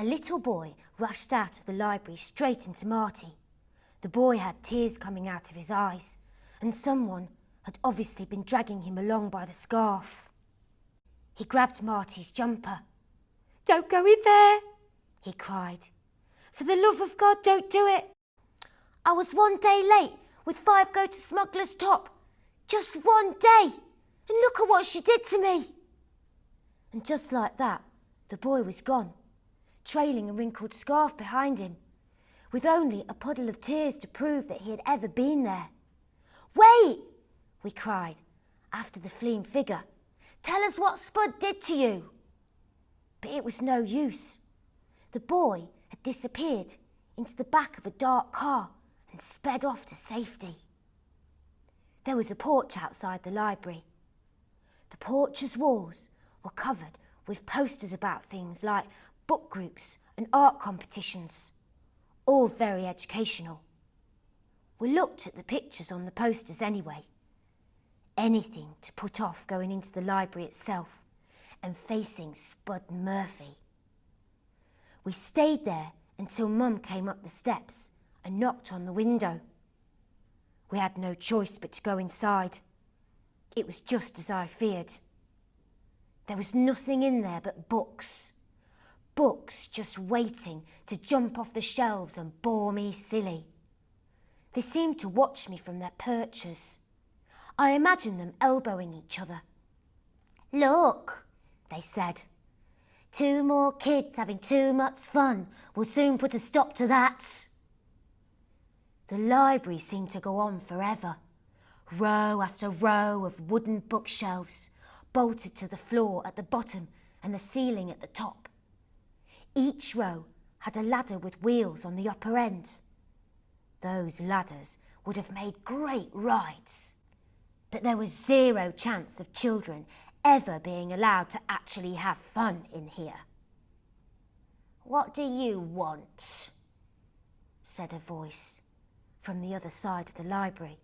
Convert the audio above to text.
A little boy rushed out of the library straight into Marty. The boy had tears coming out of his eyes, and someone had obviously been dragging him along by the scarf. He grabbed Marty's jumper. "Don't go in there," he cried. "For the love of God, don't do it. I was 1 day late with 5 go to Smuggler's Top. Just 1 day. And look at what she did to me." And just like that, the boy was gone, trailing a wrinkled scarf behind him, with only a puddle of tears to prove that he had ever been there. "Wait!" we cried, after the fleeing figure. "Tell us what Spud did to you." But it was no use. The boy had disappeared into the back of a dark car and sped off to safety. There was a porch outside the library. The porch's walls were covered with posters about things like book groups and art competitions, all very educational. We looked at the pictures on the posters anyway. Anything to put off going into the library itself and facing Spud Murphy. We stayed there until Mum came up the steps and knocked on the window. We had no choice but to go inside. It was just as I feared. There was nothing in there but books. Books just waiting to jump off the shelves and bore me silly. They seemed to watch me from their perches. I imagined them elbowing each other. "Look," they said. "2 more kids having too much fun will soon put a stop to that." The library seemed to go on forever. Row after row of wooden bookshelves, bolted to the floor at the bottom and the ceiling at the top. Each row had a ladder with wheels on the upper end. Those ladders would have made great rides. But there was 0 chance of children ever being allowed to actually have fun in here. "What do you want?" said a voice from the other side of the library.